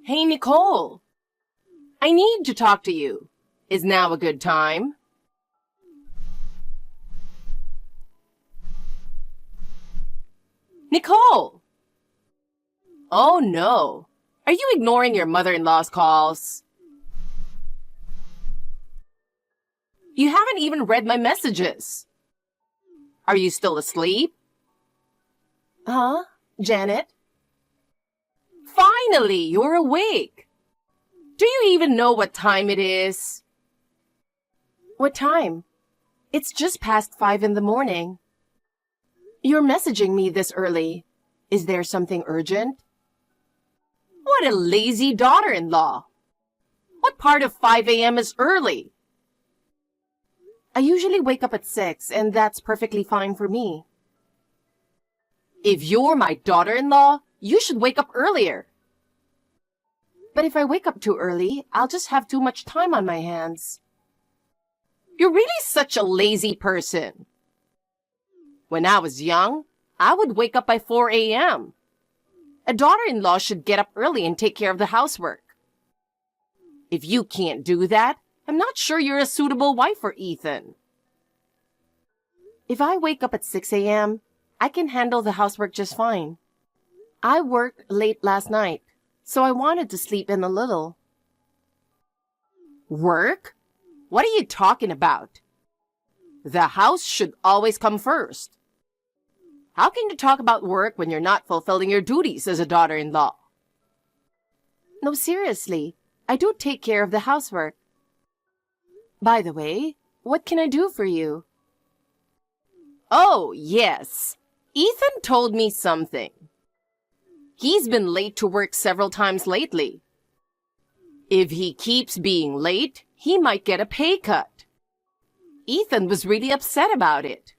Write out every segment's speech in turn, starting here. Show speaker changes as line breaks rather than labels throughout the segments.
Hey, Nicole. I need to talk to you. Is now a good time? Nicole! Oh no. Are you ignoring your mother-in-law's calls? You haven't even read my messages. Are you still asleep? Huh? Janet? Finally, you're awake. Do you even know what time it is? What time? It's just past 5 in the morning. You're messaging me this early. Is there something urgent? What a lazy daughter-in-law. What part of 5 a.m. is early? I usually wake up at 6, and that's perfectly fine for me. If you're my daughter-in-law, you should wake up earlier. But if I wake up too early, I'll just have too much time on my hands. You're really such a lazy person. When I was young, I would wake up by 4 a.m. A daughter-in-law should get up early and take care of the housework. If you can't do that, I'm not sure you're a suitable wife for Ethan. If I wake up at 6 a.m., I can handle the housework just fine. I worked late last night, so I wanted to sleep in a little. Work? What are you talking about? The house should always come first. How can you talk about work when you're not fulfilling your duties as a daughter-in-law? No, seriously, I do take care of the housework. By the way, what can I do for you? Oh, yes. Ethan told me something. He's been late to work several times lately. If he keeps being late, he might get a pay cut. Ethan was really upset about it.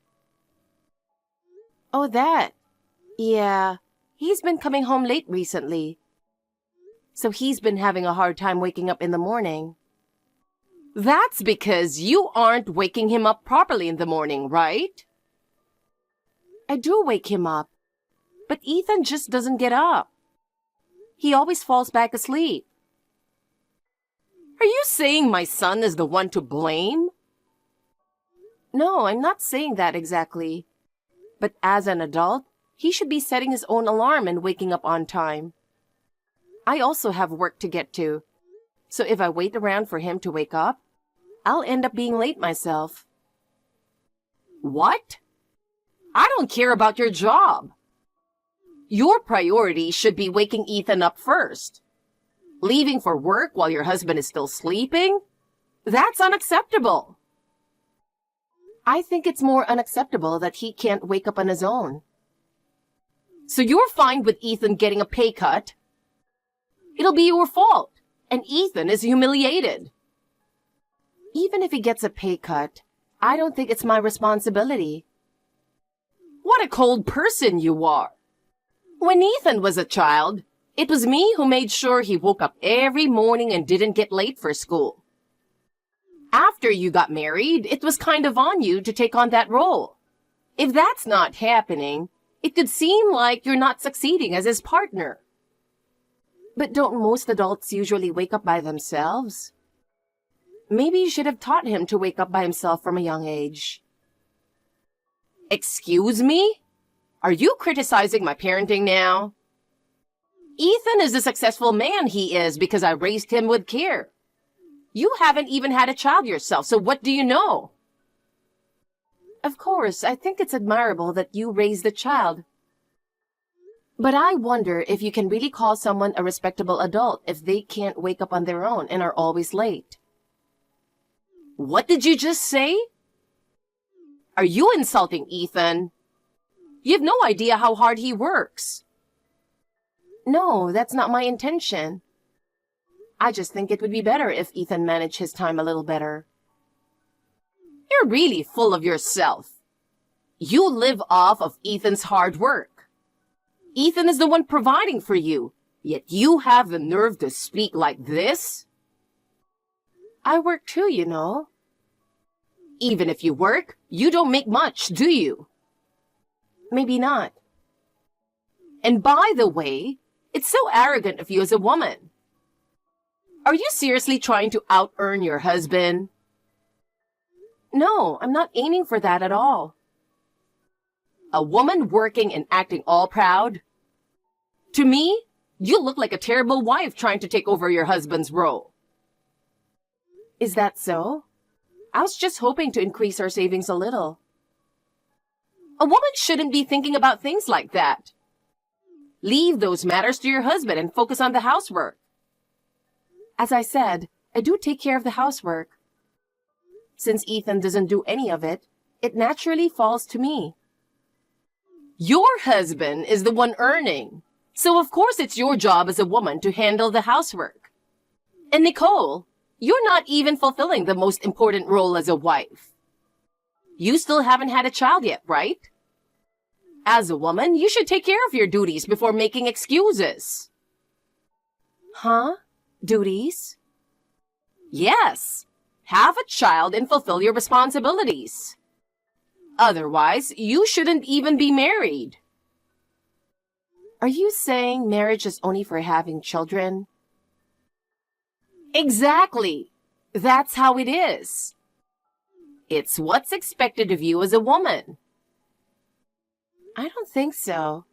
Oh, that. Yeah, he's been coming home late recently. So he's been having a hard time waking up in the morning. That's because you aren't waking him up properly in the morning, right? I do wake him up, but Ethan just doesn't get up. He always falls back asleep. Are you saying my son is the one to blame? No, I'm not saying that exactly. But as an adult, he should be setting his own alarm and waking up on time. I also have work to get to, so if I wait around for him to wake up, I'll end up being late myself. What? I don't care about your job. Your priority should be waking Ethan up first. Leaving for work while your husband is still sleeping? That's unacceptable. I think it's more unacceptable that he can't wake up on his own. So you're fine with Ethan getting a pay cut? It'll be your fault, and Ethan is humiliated. Even if he gets a pay cut, I don't think it's my responsibility. What a cold person you are. When Ethan was a child, it was me who made sure he woke up every morning and didn't get late for school. After you got married, it was kind of on you to take on that role. If that's not happening, it could seem like you're not succeeding as his partner. But don't most adults usually wake up by themselves? Maybe you should have taught him to wake up by himself from a young age. Excuse me? Are you criticizing my parenting now? Ethan is the successful man he is because I raised him with care. You haven't even had a child yourself, so what do you know? Of course, I think it's admirable that you raised a child. But I wonder if you can really call someone a respectable adult if they can't wake up on their own and are always late. What did you just say? Are you insulting Ethan? You have no idea how hard he works. No, that's not my intention. I just think it would be better if Ethan managed his time a little better. You're really full of yourself. You live off of Ethan's hard work. Ethan is the one providing for you, yet you have the nerve to speak like this? I work too, you know. Even if you work, you don't make much, do you? Maybe not. And by the way, it's so arrogant of you as a woman. Are you seriously trying to out-earn your husband? No, I'm not aiming for that at all. A woman working and acting all proud? To me, you look like a terrible wife trying to take over your husband's role. Is that so? I was just hoping to increase our savings a little. A woman shouldn't be thinking about things like that. Leave those matters to your husband and focus on the housework. As I said, I do take care of the housework. Since Ethan doesn't do any of it, it naturally falls to me. Your husband is the one earning, so of course it's your job as a woman to handle the housework. And Nicole, you're not even fulfilling the most important role as a wife. You still haven't had a child yet, right? As a woman, you should take care of your duties before making excuses. Huh? Duties? Yes. Have a child and fulfill your responsibilities. Otherwise, you shouldn't even be married. Are you saying marriage is only for having children? Exactly. That's how it is. It's what's expected of you as a woman. I don't think so.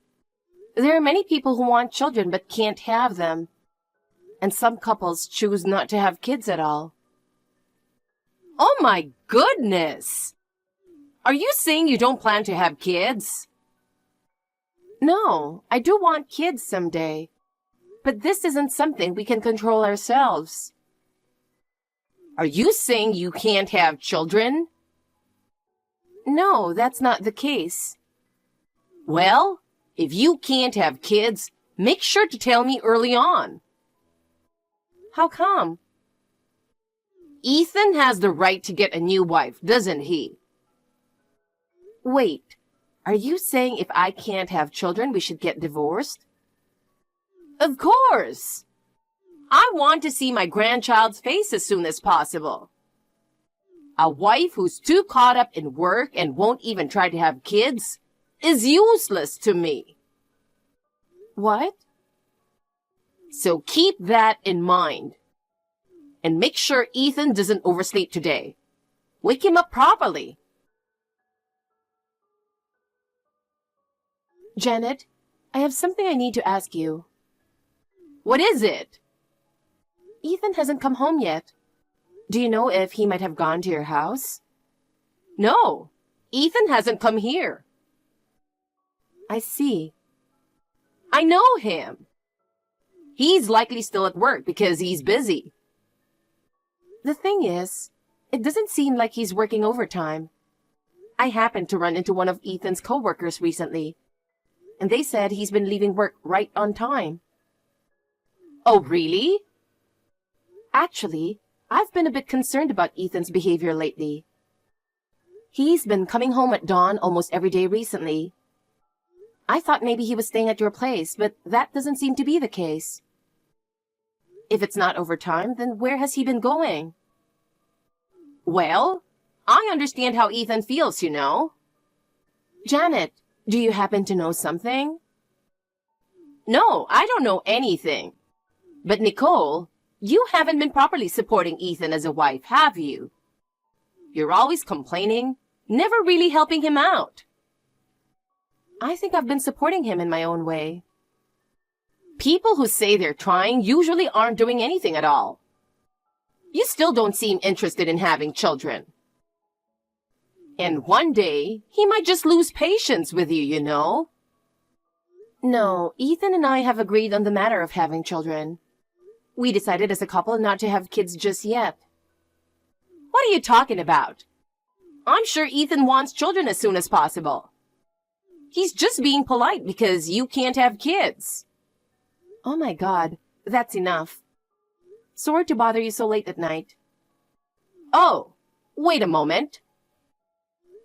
There are many people who want children but can't have them. And some couples choose not to have kids at all. Oh my goodness! Are you saying you don't plan to have kids? No, I do want kids someday. But this isn't something we can control ourselves. Are you saying you can't have children? No, that's not the case. Well, if you can't have kids, make sure to tell me early on. How come? Ethan has the right to get a new wife, doesn't he? Wait, are you saying if I can't have children, we should get divorced? Of course! I want to see my grandchild's face as soon as possible. A wife who's too caught up in work and won't even try to have kids is useless to me. What? So keep that in mind. And make sure Ethan doesn't oversleep today. Wake him up properly. Janet, I have something I need to ask you. What is it? Ethan hasn't come home yet. Do you know if he might have gone to your house? No, Ethan hasn't come here. I see. I know him. He's likely still at work because he's busy. The thing is, it doesn't seem like he's working overtime. I happened to run into one of Ethan's coworkers recently, and they said he's been leaving work right on time. Oh, really? Actually, I've been a bit concerned about Ethan's behavior lately. He's been coming home at dawn almost every day recently. I thought maybe he was staying at your place, but that doesn't seem to be the case. If it's not overtime, then where has he been going? Well, I understand how Ethan feels, you know. Janet, do you happen to know something? No, I don't know anything. But Nicole, you haven't been properly supporting Ethan as a wife, have you? You're always complaining, never really helping him out. I think I've been supporting him in my own way. People who say they're trying usually aren't doing anything at all. You still don't seem interested in having children. And one day, he might just lose patience with you, you know? No, Ethan and I have agreed on the matter of having children. We decided as a couple not to have kids just yet. What are you talking about? I'm sure Ethan wants children as soon as possible. He's just being polite because you can't have kids. Oh my God, that's enough. Sorry to bother you so late at night. Oh, wait a moment.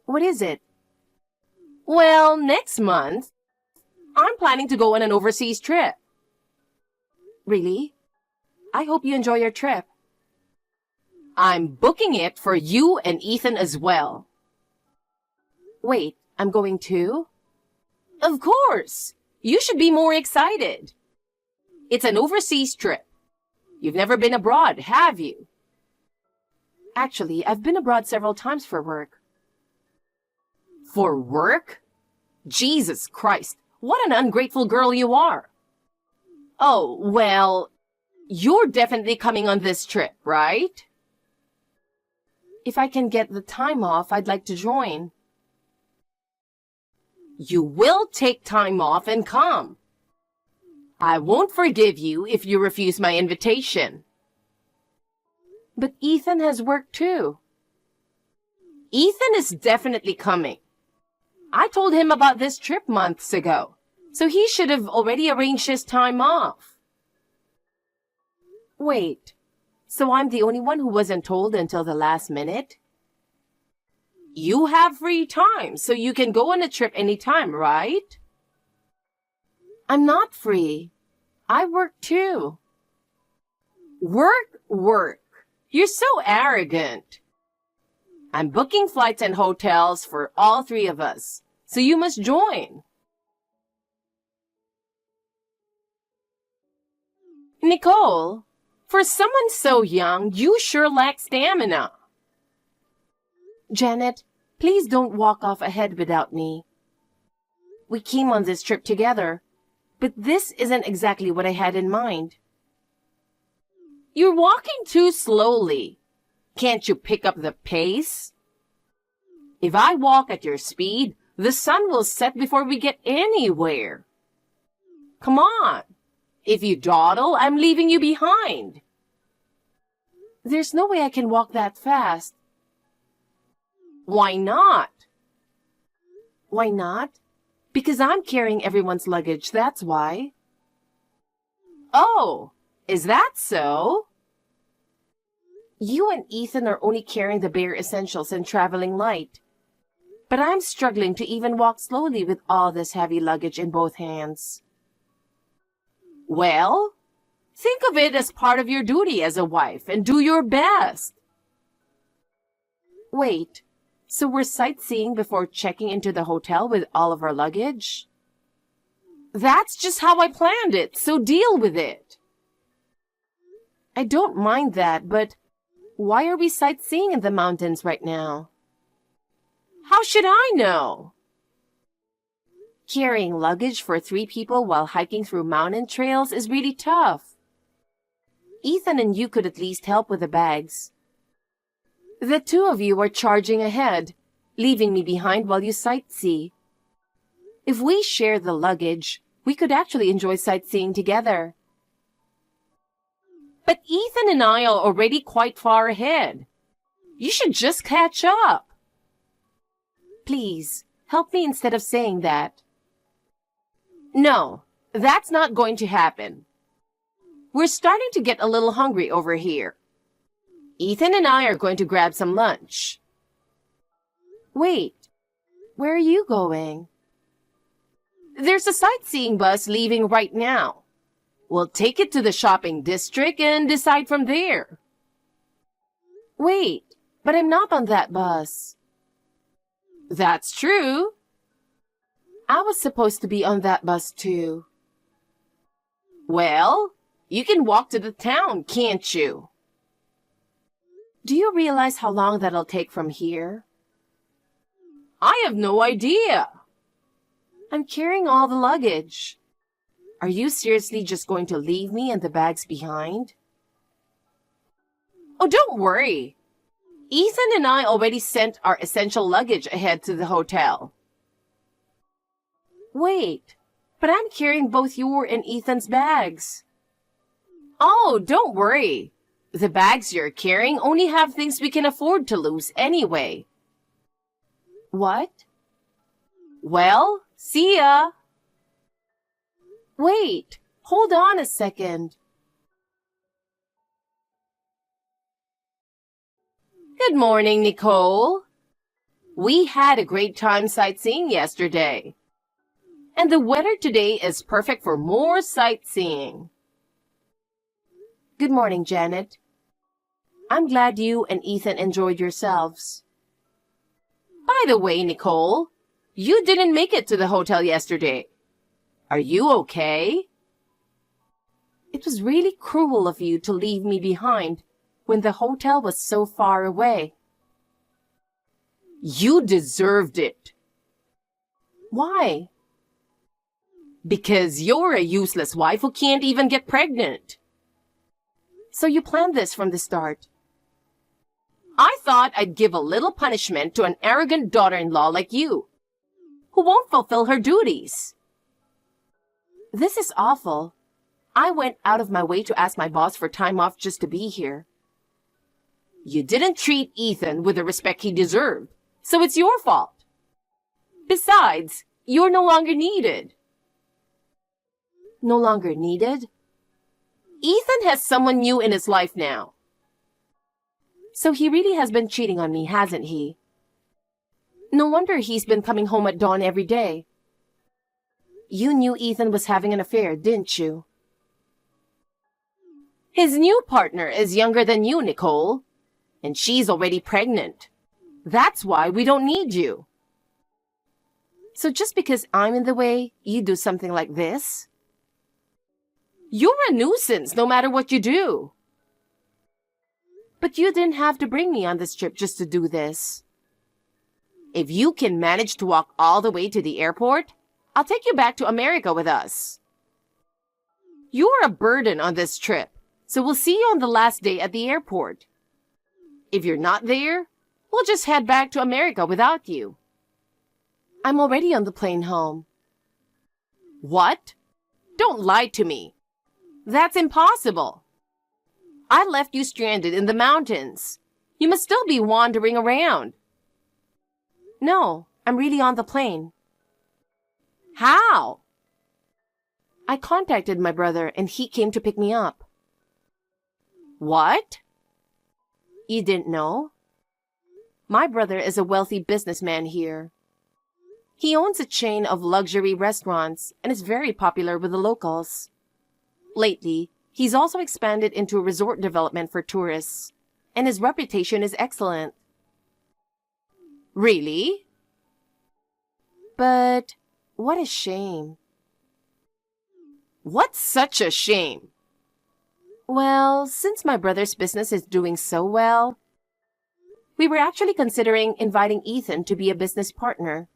What is it? Well, next month, I'm planning to go on an overseas trip. Really? I hope you enjoy your trip. I'm booking it for you and Ethan as well. Wait, I'm going too? Of course! You should be more excited. It's an overseas trip. You've never been abroad, have you? Actually, I've been abroad several times for work. For work? Jesus Christ, what an ungrateful girl you are. Oh, well, you're definitely coming on this trip, right? If I can get the time off, I'd like to join. You will take time off and come. I won't forgive you if you refuse my invitation. But Ethan has work too. Ethan is definitely coming. I told him about this trip months ago, so he should have already arranged his time off. Wait, so I'm the only one who wasn't told until the last minute? You have free time, so you can go on a trip anytime, right? I'm not free. I work too. Work. You're so arrogant. I'm booking flights and hotels for all three of us, so you must join. Nicole, for someone so young, you sure lack stamina. Janet, please don't walk off ahead without me. We came on this trip together, but this isn't exactly what I had in mind. You're walking too slowly. Can't you pick up the pace? If I walk at your speed, the sun will set before we get anywhere. Come on. If you dawdle, I'm leaving you behind. There's no way I can walk that fast. Why not? Why not? Because I'm carrying everyone's luggage, that's why. Oh, is that so? You and Ethan are only carrying the bare essentials and traveling light. But I'm struggling to even walk slowly with all this heavy luggage in both hands. Well, think of it as part of your duty as a wife and do your best. Wait, so we're sightseeing before checking into the hotel with all of our luggage? That's just how I planned it, so deal with it. I don't mind that, but why are we sightseeing in the mountains right now? How should I know? Carrying luggage for 3 people while hiking through mountain trails is really tough. Ethan and you could at least help with the bags. The 2 of you are charging ahead, leaving me behind while you sightsee. If we share the luggage, we could actually enjoy sightseeing together. But Ethan and I are already quite far ahead. You should just catch up. Please, help me instead of saying that. No, that's not going to happen. We're starting to get a little hungry over here. Ethan and I are going to grab some lunch. Wait, where are you going? There's a sightseeing bus leaving right now. We'll take it to the shopping district and decide from there. Wait, but I'm not on that bus. That's true. I was supposed to be on that bus too. Well, you can walk to the town, can't you? Do you realize how long that'll take from here? I have no idea. I'm carrying all the luggage. Are you seriously just going to leave me and the bags behind? Oh, don't worry. Ethan and I already sent our essential luggage ahead to the hotel. Wait, but I'm carrying both your and Ethan's bags. Oh, don't worry. The bags you're carrying only have things we can afford to lose anyway. What? Well, see ya. Wait, hold on a second. Good morning, Nicole. We had a great time sightseeing yesterday. And the weather today is perfect for more sightseeing. Good morning, Janet. I'm glad you and Ethan enjoyed yourselves. By the way, Nicole, you didn't make it to the hotel yesterday. Are you okay? It was really cruel of you to leave me behind when the hotel was so far away. You deserved it. Why? Because you're a useless wife who can't even get pregnant. So you planned this from the start. I thought I'd give a little punishment to an arrogant daughter-in-law like you, who won't fulfill her duties. This is awful. I went out of my way to ask my boss for time off just to be here. You didn't treat Ethan with the respect he deserved, so it's your fault. Besides, you're no longer needed. No longer needed? Ethan has someone new in his life now. So he really has been cheating on me, hasn't he? No wonder he's been coming home at dawn every day. You knew Ethan was having an affair, didn't you? His new partner is younger than you, Nicole, and she's already pregnant. That's why we don't need you. So just because I'm in the way, you do something like this? You're a nuisance no matter what you do. But you didn't have to bring me on this trip just to do this. If you can manage to walk all the way to the airport, I'll take you back to America with us. You're a burden on this trip, so we'll see you on the last day at the airport. If you're not there, we'll just head back to America without you. I'm already on the plane home. What? Don't lie to me. That's impossible. I left you stranded in the mountains. You must still be wandering around. No, I'm really on the plane. How? I contacted my brother and he came to pick me up. What? You didn't know? My brother is a wealthy businessman here. He owns a chain of luxury restaurants and is very popular with the locals. Lately, he's also expanded into resort development for tourists, and his reputation is excellent. Really? But what a shame. What's such a shame? Well, since my brother's business is doing so well, we were actually considering inviting Ethan to be a business partner.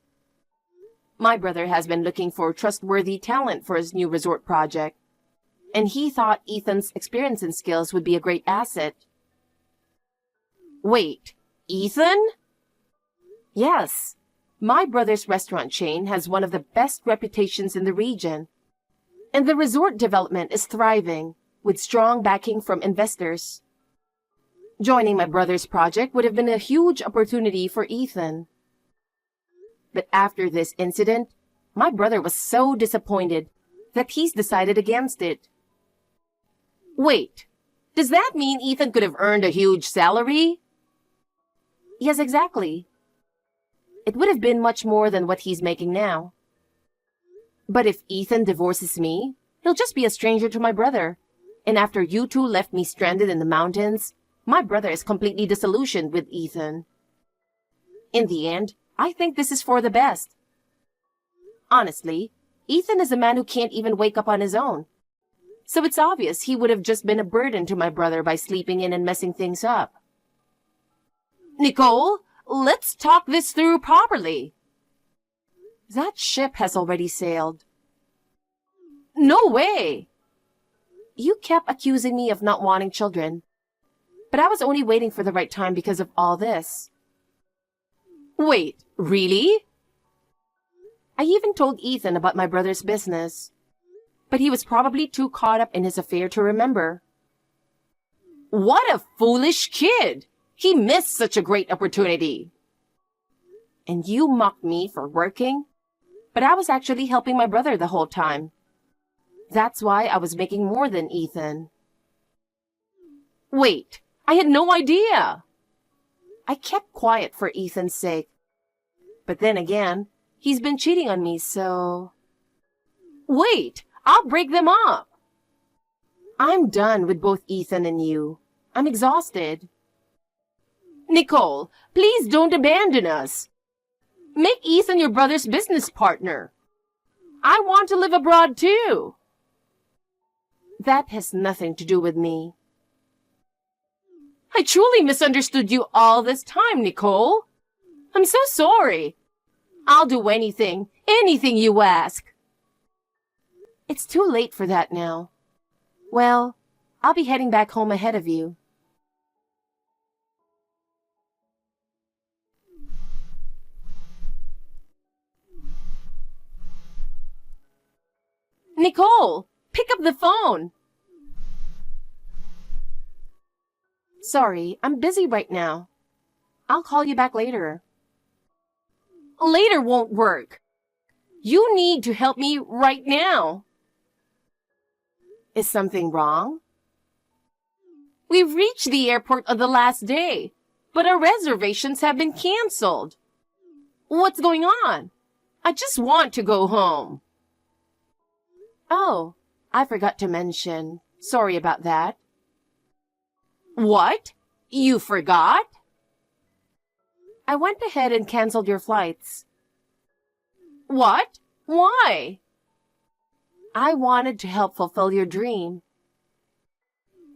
My brother has been looking for trustworthy talent for his new resort project, and he thought Ethan's experience and skills would be a great asset. Wait, Ethan? Yes. My brother's restaurant chain has one of the best reputations in the region, and the resort development is thriving, with strong backing from investors. Joining my brother's project would have been a huge opportunity for Ethan. But after this incident, my brother was so disappointed that he's decided against it. Wait, does that mean Ethan could have earned a huge salary? Yes, exactly. It would have been much more than what he's making now. But if Ethan divorces me, he'll just be a stranger to my brother. And after you two left me stranded in the mountains, my brother is completely disillusioned with Ethan. In the end, I think this is for the best. Honestly, Ethan is a man who can't even wake up on his own. So it's obvious he would have just been a burden to my brother by sleeping in and messing things up. Nicole, let's talk this through properly. That ship has already sailed. No way! You kept accusing me of not wanting children, but I was only waiting for the right time because of all this. Wait, really? I even told Ethan about my brother's business, but he was probably too caught up in his affair to remember. What a foolish kid! He missed such a great opportunity. And you mocked me for working, but I was actually helping my brother the whole time. That's why I was making more than Ethan. Wait, I had no idea. I kept quiet for Ethan's sake. But then again, he's been cheating on me, so... Wait, I'll break them up. I'm done with both Ethan and you. I'm exhausted. Nicole, please don't abandon us. Make Ethan your brother's business partner. I want to live abroad too. That has nothing to do with me. I truly misunderstood you all this time, Nicole. I'm so sorry. I'll do anything you ask. It's too late for that now. Well, I'll be heading back home ahead of you. Nicole, pick up the phone. Sorry, I'm busy right now. I'll call you back later. Later won't work. You need to help me right now. Is something wrong? We've reached the airport on the last day, but our reservations have been canceled. What's going on? I just want to go home. Oh, I forgot to mention. Sorry about that. What? You forgot? I went ahead and canceled your flights. What? Why? I wanted to help fulfill your dream.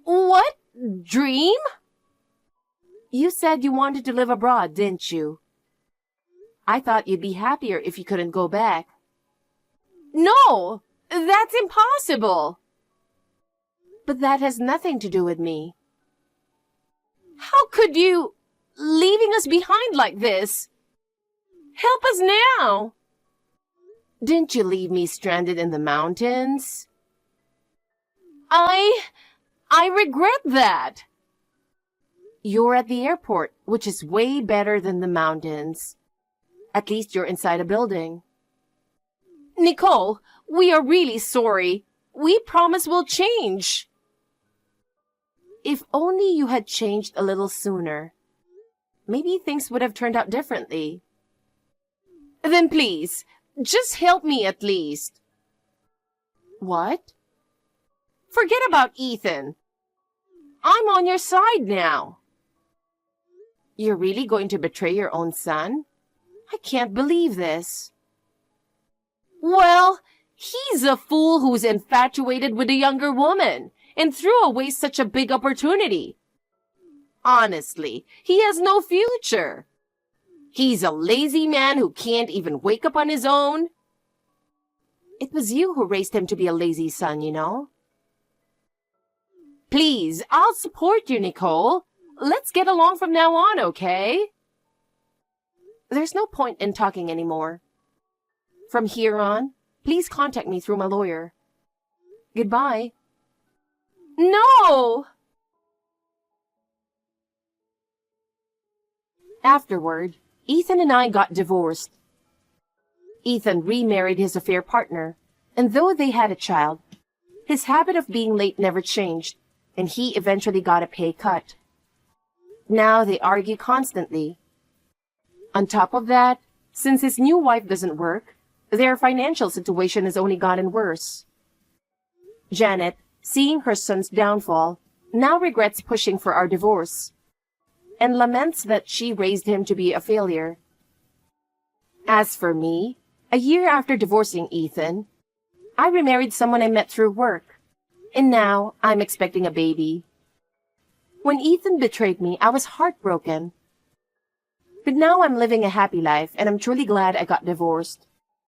What dream? You said you wanted to live abroad, didn't you? I thought you'd be happier if you couldn't go back. No, that's impossible. But that has nothing to do with me. How could you, leaving us behind like this? Help us now. Didn't you leave me stranded in the mountains? I regret that. You're at the airport, which is way better than the mountains. At least you're inside a building. Nicole, we are really sorry. We promise we'll change. If only you had changed a little sooner. Maybe things would have turned out differently. Then please, just help me at least. What? Forget about Ethan. I'm on your side now. You're really going to betray your own son? I can't believe this. Well, he's a fool who's infatuated with a younger woman and threw away such a big opportunity. Honestly, he has no future. He's a lazy man who can't even wake up on his own. It was you who raised him to be a lazy son, you know. Please, I'll support you, Nicole. Let's get along from now on, okay? There's no point in talking anymore. From here on, please contact me through my lawyer. Goodbye. No! Afterward, Ethan and I got divorced. Ethan remarried his affair partner, and though they had a child, his habit of being late never changed, and he eventually got a pay cut. Now they argue constantly. On top of that, since his new wife doesn't work, their financial situation has only gotten worse. Janet, seeing her son's downfall, now regrets pushing for our divorce, and laments that she raised him to be a failure. As for me, a year after divorcing Ethan, I remarried someone I met through work, and now I'm expecting a baby. When Ethan betrayed me, I was heartbroken. But now I'm living a happy life, and I'm truly glad I got divorced.